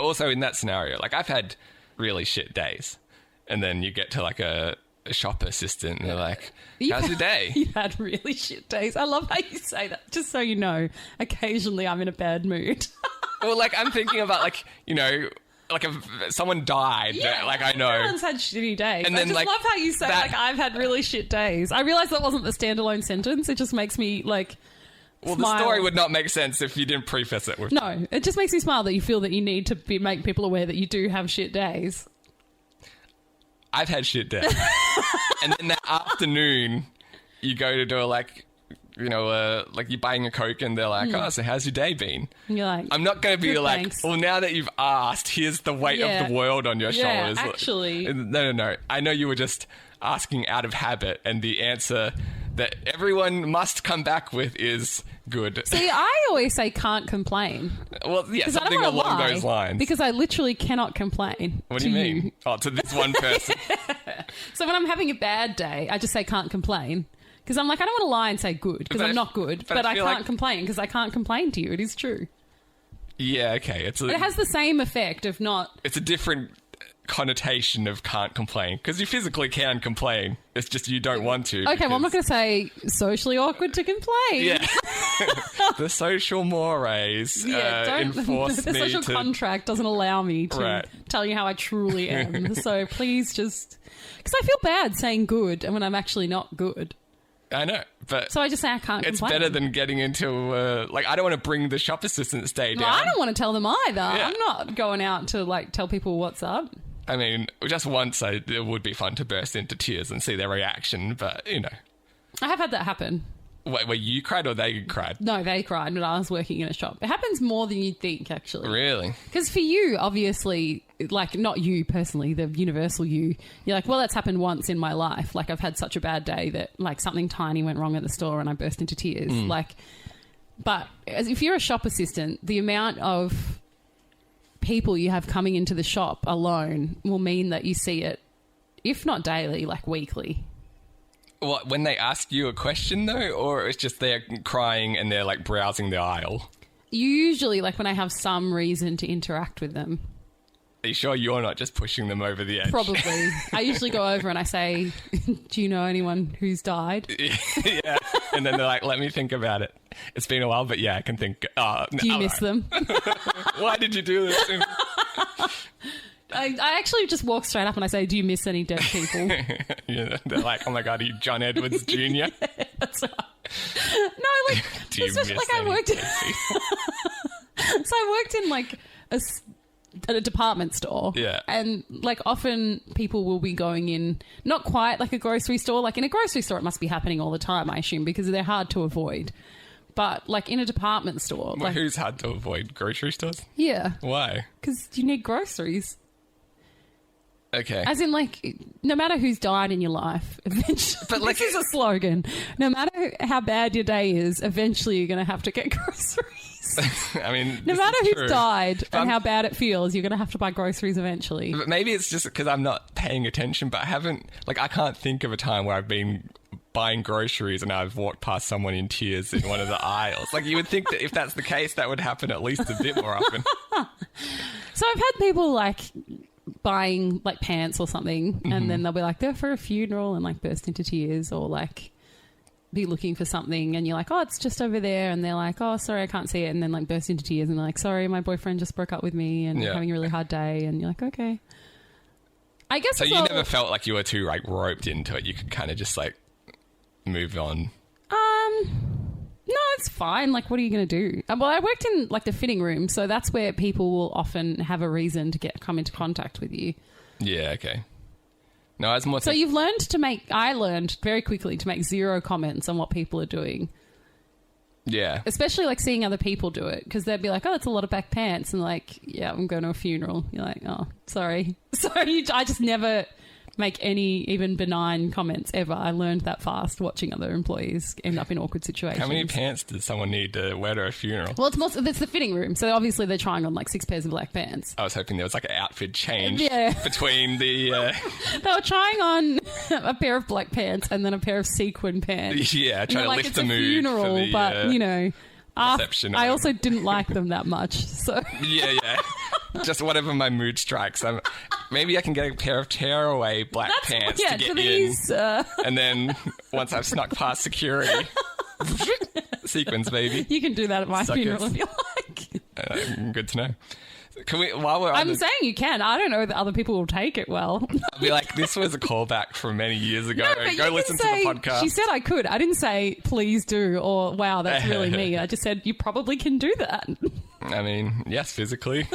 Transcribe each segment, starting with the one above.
also in that scenario, like I've had really shit days, and then you get to like a shop assistant and they're like, how's your day? You've had really shit days. I love how you say that. Just so you know, occasionally I'm in a bad mood. Well, like I'm thinking about like, you know, like if someone died, like I know. Everyone's had shitty days. And I then, just like, love how you say, that- like, I've had really shit days. I realised that wasn't the standalone sentence. It just makes me, like, Well, smile. the story would not make sense if you didn't preface it with... No, it just makes me smile that you feel that you need to make people aware that you do have shit days. I've had shit days. And then that afternoon, you go to do like, you know, like you're buying a Coke and they're like, oh, so how's your day been? And you're like... I'm not going to be "Good, like, thanks." well, now that you've asked, here's the weight Yeah. of the world on your Yeah, shoulders. actually. No. I know you were just asking out of habit, and the answer that everyone must come back with is good. See, I always say can't complain. Well, yeah, 'Cause I don't something wanna along lie, those lines. Because I literally cannot complain. What do you mean? Oh, to this one person. So when I'm having a bad day, I just say can't complain. Because I'm like, I don't want to lie and say good, because But I'm I- not good. but But I I feel can't like- complain, because I can't complain to you. It is true. Yeah, okay. It has the same effect of not... It's a different connotation of can't complain, because you physically can complain. It's just you don't want to. Okay, well, I'm not because- going to say socially awkward to complain. Yeah. The social mores enforce the me social to... contract doesn't allow me to Right. tell you how I truly am. So please just... Because I feel bad saying good and when I'm actually not good. I know, but So I just say I can't it's complain. better than getting into... like, I don't want to bring the shop assistant's day down. Well, I don't want to tell them either. Yeah. I'm not going out to, like, tell people what's up. I mean, just once it would be fun to burst into tears and see their reaction, but, you know. I have had that happen. Wait, were you cried or they cried? No, they cried when I was working in a shop. It happens more than you'd think, actually. Really? Because for you, obviously, like, not you personally, the universal you, you're like, well, that's happened once in my life. Like, I've had such a bad day that, like, something tiny went wrong at the store and I burst into tears. Like, but as if you're a shop assistant, the amount of people you have coming into the shop alone will mean that you see it, if not daily, like weekly. What, when they ask you a question, though? Or it's just they're crying and they're, like, browsing the aisle? Usually, like, when I have some reason to interact with them. Are you sure you're not just pushing them over the edge? Probably. I usually go over and I say, do you know anyone who's died? Yeah. And then they're like, let me think about it. It's been a while, but yeah, I can think. Do you miss them? Why did you do this to me? I actually just walk straight up and I say, do you miss any dead people? Yeah, they're like, oh my God, are you John Edwards Jr.? That's right. No, like, Do you especially, miss like, I any worked in, dead people? so I worked in, like, at a department store. Yeah. And, like, often people will be going in, not quite like a grocery store. Like, in a grocery store, it must be happening all the time, I assume, because they're hard to avoid. But, like, in a department store, Well, like, who's hard to avoid? Grocery stores? yeah, Why? because you need groceries. Okay. As in, like, no matter who's died in your life, eventually, But, like, this is a slogan. No matter how bad your day is, eventually you're going to have to get groceries. I mean, No this matter is who's true. died But and how bad it feels, you're going to have to buy groceries eventually. But maybe it's just because I'm not paying attention, but I haven't, like, I can't think of a time where I've been buying groceries and I've walked past someone in tears in one of the aisles. Like, you would think that if that's the case, that would happen at least a bit more often. So I've had people, like, buying, like, pants or something, and then they'll be like, they're for a funeral, and, like, burst into tears, or, like, be looking for something, and you're like, oh, it's just over there, and they're like, oh, sorry, I can't see it, and then, like, burst into tears, and they're like, sorry, my boyfriend just broke up with me, and Yeah. I'm having a really hard day, and you're like, okay. I guess So it's you all- never felt like you were too, like, roped into it. You could kind of just, like, move on. No, it's fine. Like, what are you going to do? Well, I worked in, like, the fitting room, so that's where people will often have a reason to come into contact with you. Yeah, okay. No, I was more... So you've learned to make... I learned very quickly to make zero comments on what people are doing, Yeah. especially, like, seeing other people do it, because they'd be like, oh, that's a lot of back pants, and, like, yeah, I'm going to a funeral. You're like, oh, sorry. Sorry, I just never make any even benign comments ever. I learned that fast watching other employees end up in awkward situations. How many pants did someone need to wear to a funeral? Well, it's the fitting room, so obviously they're trying on, like, 6 pairs of black pants. I was hoping there was, like, an outfit change Yeah. between the... They were trying on a pair of black pants and then a pair of sequin pants. yeah, And trying they're to like, lift it's the a mood funeral, for the... but, you know... reception or I whatever. also didn't like them that much, so... Yeah. just whatever my mood strikes. Maybe I can get a pair of tearaway black pants to get in. And then once I've snuck past security, sequins, baby. You can do that at my Suckers. funeral if you like. Good to know. Can we, while we're on I'm saying you can. I don't know that other people will take it well. I'll be like, this was a callback from many years ago. No, but Go you listen can to the say, podcast. She said I could. I didn't say please do or wow, that's really me. I just said you probably can do that. I mean, yes, physically,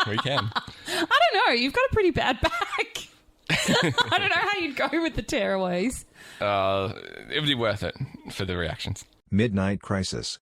we can. I don't know. You've got a pretty bad back. I don't know how you'd go with the tearaways. It would be worth it for the reactions. Midnight Crisis.